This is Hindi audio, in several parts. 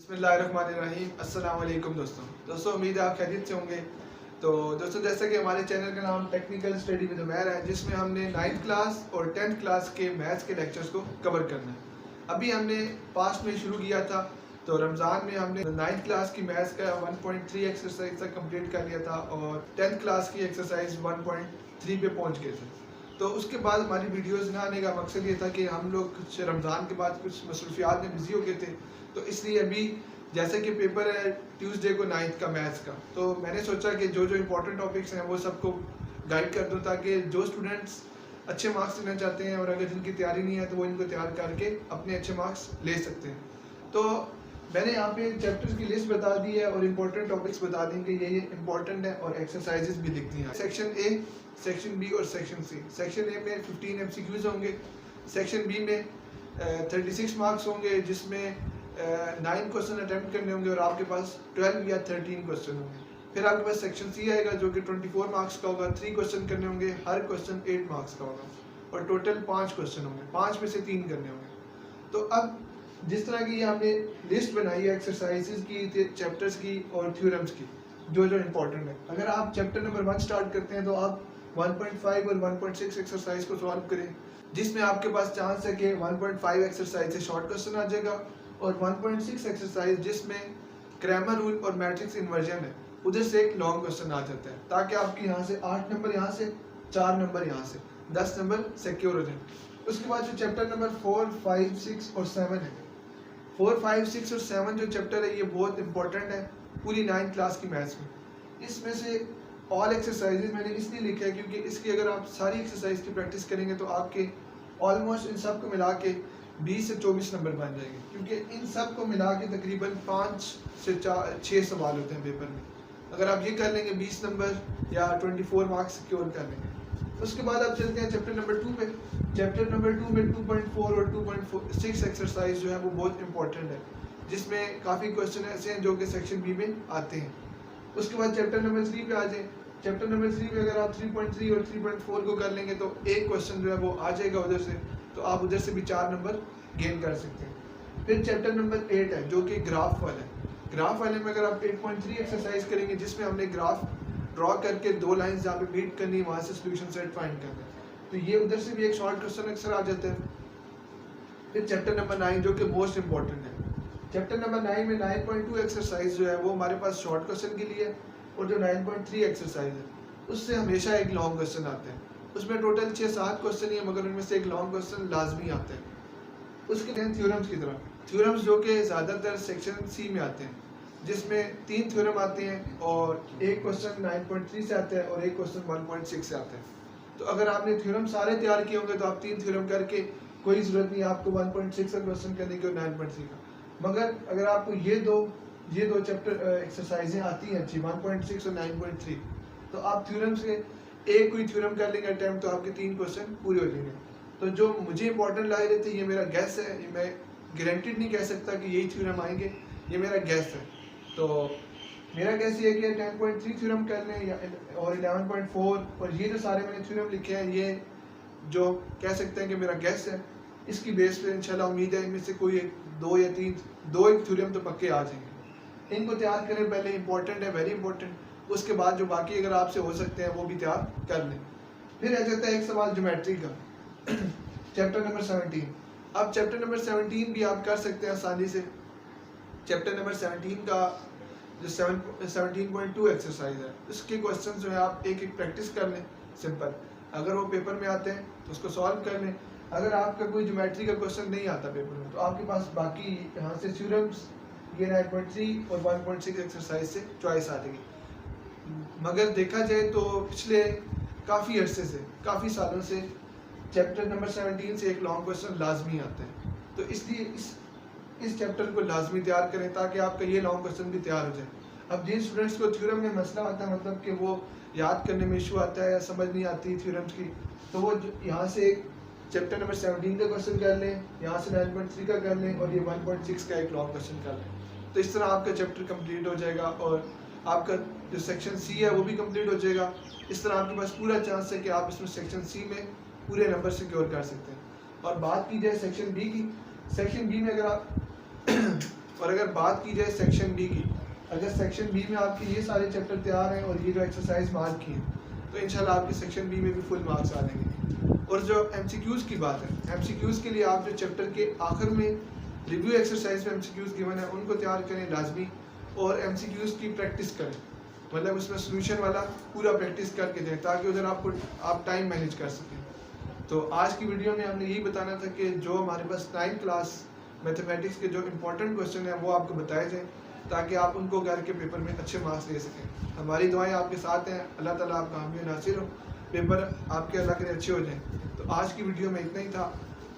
बिस्मिल्लाहिर्रहमानिर्रहीम। अस्सलाम वालेकुम दोस्तों, उम्मीद है आप खैरियत से होंगे। तो दोस्तों, जैसा कि हमारे चैनल का नाम टेक्निकल स्टडी विद उमैर है, जिसमें हमने 9th क्लास और 10th क्लास के मैथ्स के लेक्चर्स को कवर करना है। अभी हमने पास्ट में शुरू किया था, तो रमज़ान में हमने 9th क्लास की मैथ्स का 1.3 एक्सरसाइज तक कंप्लीट कर लिया था और 10th क्लास की एक्सरसाइज 1.3 पे पहुंच गए थे। तो उसके बाद हमारी वीडियोस ना आने का मकसद ये था कि हम लोग कुछ रमज़ान के बाद कुछ मसरूफियात में बिजी हो गए थे। तो इसलिए अभी जैसे कि पेपर है ट्यूसडे को 9th का मैथ्स का, तो मैंने सोचा कि जो इंपॉर्टेंट टॉपिक्स हैं वो सबको गाइड कर दूँ, ताकि जो स्टूडेंट्स अच्छे मार्क्स लेना चाहते हैं और अगर जिनकी तैयारी नहीं है तो वो इनको तैयार करके अपने अच्छे मार्क्स ले सकते हैं। तो मैंने यहाँ पे चैप्टर्स की लिस्ट बता दी है और इम्पोर्टेंट टॉपिक्स बता देंगे, ये इम्पोर्टेंट है, और एक्सरसाइजेस भी लिखती हैं। सेक्शन ए, सेक्शन बी और सेक्शन सी। सेक्शन ए में 15 MCQs होंगे, सेक्शन बी में 36 मार्क्स होंगे, जिसमें 9 क्वेश्चन अटैम्प्ट करने होंगे और आपके पास 12 या 13 क्वेश्चन होंगे। फिर आपके पास सेक्शन सी आएगा जो कि 24 मार्क्स का होगा, 3 क्वेश्चन करने होंगे, हर क्वेश्चन 8 मार्क्स का होगा और टोटल 5 क्वेश्चन होंगे, 5 में से 3 करने होंगे। तो अब जिस तरह की हमने लिस्ट बनाई है एक्सरसाइजेज की, चैप्टर्स की और थ्योरम्स की, जो इंपॉर्टेंट है, अगर आप चैप्टर नंबर 1 स्टार्ट करते हैं तो आप 1.5 और 1.6 एक्सरसाइज को सॉल्व करें, जिसमें आपके पास चांस है कि 1.5 एक्सरसाइज से शॉर्ट क्वेश्चन आ जाएगा और 1.6 एक्सरसाइज जिसमें क्रैमर रूल और मैट्रिक्स इन्वर्जन है, उधर से एक लॉन्ग क्वेश्चन आ जाता है, ताकि आपके यहाँ से 8 नंबर यहाँ से 4 नंबर यहाँ से 10 नंबर सिक्योर हो जाए। उसके बाद जो चैप्टर नंबर 4, 5, 6 और 7 है, 4, 5, 6 और 7 जो चैप्टर है ये बहुत इंपॉर्टेंट है पूरी 9th क्लास की मैथ्स में। इसमें से ऑल एक्सरसाइजेज मैंने इसलिए लिखा है क्योंकि इसकी अगर आप सारी एक्सरसाइज की प्रैक्टिस करेंगे तो आपके ऑलमोस्ट इन सब को मिला के 20 से 24 नंबर बन जाएंगे, क्योंकि इन सब को मिला के तकरीबन 5 से 6 सवाल होते हैं पेपर में। अगर आप ये कर लेंगे 20 नंबर या 24 मार्क्स सिक्योर कर लेंगे। उसके बाद आप चलते हैं चैप्टर नंबर 2 पे। चैप्टर नंबर 2 में 2.4 और 2.6 एक्सरसाइज जो है वो बहुत इंपॉर्टेंट है, जिसमें काफ़ी क्वेश्चन ऐसे हैं जो कि सेक्शन बी में आते हैं। उसके बाद चैप्टर नंबर 3 पे आ जाए। चैप्टर नंबर 3 में अगर आप 3.3 और 3.4 को कर लेंगे तो एक क्वेश्चन जो है वो आ जाएगा उधर से, तो आप उधर से भी 4 नंबर गेन कर सकते हैं। फिर चैप्टर नंबर 8 है जो कि ग्राफ वाला है। ग्राफ वाले में अगर आप 8.3 एक्सरसाइज करेंगे, जिसमें हमने ग्राफ ड्रॉ करके 2 लाइंस जहाँ पे मीट करनी है वहाँ से सोल्यूशन सेट फाइंड करना है, तो ये उधर से भी एक शॉर्ट क्वेश्चन अक्सर आ जाता है। फिर चैप्टर नंबर 9 जो कि मोस्ट इंपॉर्टेंट है। चैप्टर नंबर 9 में 9.2 एक्सरसाइज जो है वो हमारे पास शॉर्ट क्वेश्चन के लिए है, और जो 9.3 एक्सरसाइज है उससे हमेशा एक लॉन्ग क्वेश्चन आता है। उसमें टोटल 6-7 क्वेश्चन ही है, मगर उनमें से एक लॉन्ग क्वेश्चन लाजमी आता है। उसके बाद थ्योरम्स की तरह, थ्योरम्स जो कि ज़्यादातर सेक्शन सी में आते हैं, जिसमें 3 थ्योरम आते हैं और एक क्वेश्चन 9.3 से आता है और एक क्वेश्चन 1.6 से आता है। तो अगर आपने थ्योरम सारे तैयार किए होंगे तो आप 3 थ्योरम करके कोई ज़रूरत नहीं है आपको 1.6 का क्वेश्चन करने की और 9.3 का। मगर अगर आपको ये दो चैप्टर एक्सरसाइजें आती हैं अच्छी, 1.6 और 9.3, तो आप थ्योरम से एक कोई थ्योरम कर लेंगे अटैम्प्ट, तो आपके 3 क्वेश्चन पूरे हो जाएंगे। तो जो मुझे इंपॉर्टेंट लग रहे थे, ये मेरा गैस है, ये मैं गारंटीड नहीं कह सकता कि यही थ्योरम आएंगे, ये मेरा गैस है। तो मेरा गैस ये है कि 10.3 थ्योरम कर लें या और 11.4, और ये जो सारे मैंने थ्योरम लिखे हैं ये जो कह सकते हैं कि मेरा गैस है, इसकी बेस पे इंशाल्लाह उम्मीद है इनमें से कोई एक 2 या 3 एक थ्योरम तो पक्के आ जाएंगे। इनको तैयार करें पहले, इंपॉर्टेंट है, वेरी इंपॉर्टेंट। उसके बाद जो बाकी अगर आपसे हो सकते हैं वो भी तैयार कर लें। फिर आ जाता है एक सवाल ज्योमेट्री का, चैप्टर नंबर 17। अब चैप्टर नंबर 17 भी आप कर सकते हैं आसानी से। चैप्टर नंबर 17 का जो 17.2 एक्सरसाइज है, उसके क्वेश्चन जो है आप एक प्रैक्टिस कर लें सिंपल। अगर वो पेपर में आते हैं तो उसको सॉल्व कर लें। अगर आपका कोई ज्योमेट्री का क्वेश्चन नहीं आता पेपर में, तो आपके पास बाकी यहाँ से थ्योरम्स ये 9.3 और 1.6 एक्सरसाइज से चॉइस आ जाएगी। मगर देखा जाए तो पिछले काफ़ी अरसे से, काफ़ी सालों से चैप्टर नंबर 17 से एक लॉन्ग क्वेश्चन लाजमी आता है, तो इसलिए इस चैप्टर को लाजमी तैयार करें ताकि आपका ये लॉन्ग क्वेश्चन भी तैयार हो जाए। अब जिन स्टूडेंट्स को थ्योरम में मसला आता है, मतलब कि वो याद करने में इशू आता है या समझ नहीं आती थ्योरम्स की, तो वो यहाँ से एक चैप्टर नंबर 17 का क्वेश्चन कर लें, यहाँ से 9.3 का कर लें और ये 1.6 का एक लॉन्ग क्वेश्चन कर लें। तो इस तरह आपका चैप्टर कंप्लीट हो जाएगा और आपका जो सेक्शन सी है वो भी कंप्लीट हो जाएगा। इस तरह आपके पास पूरा चांस है कि आप इसमें सेक्शन सी में पूरे नंबर सिक्योर कर सकते हैं। और बात की जाए सेक्शन बी की, सेक्शन बी में अगर आप और अगर बात की जाए सेक्शन बी की, अगर सेक्शन बी में आपके ये सारे चैप्टर तैयार हैं और ये जो एक्सरसाइज मार्क की हैं, तो इंशाल्लाह आपके सेक्शन बी में भी फुल मार्क्स आ जाएंगे। और जो एमसीक्यूज़ की बात है, एमसीक्यूज़ के लिए आप जो चैप्टर के आखिर में रिव्यू एक्सरसाइज में एमसीक्यूज़ गिवन है उनको तैयार करें लाजमी, और एमसीक्यूज़ की प्रैक्टिस करें, मतलब उसमें सोल्यूशन वाला पूरा प्रैक्टिस करके दें ताकि उधर आप टाइम मैनेज कर सकें। तो आज की वीडियो में हमने यही बताना था कि जो हमारे पास 9th क्लास मैथमेटिक्स के जो इम्पोर्टेंट क्वेश्चन हैं वो आपको बताए जाएँ ताकि आप उनको घर के पेपर में अच्छे मार्क्स ले सकें। हमारी दुआएं आपके साथ हैं, अल्लाह ताला आप कामयाब नासिर हो, पेपर आपके अल्लाह के अच्छे हो जाएं। तो आज की वीडियो में इतना ही था।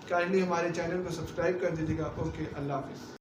काइंडली हमारे चैनल को सब्सक्राइब कर दीजिएगा। ओके, अल्लाह हाफिज़।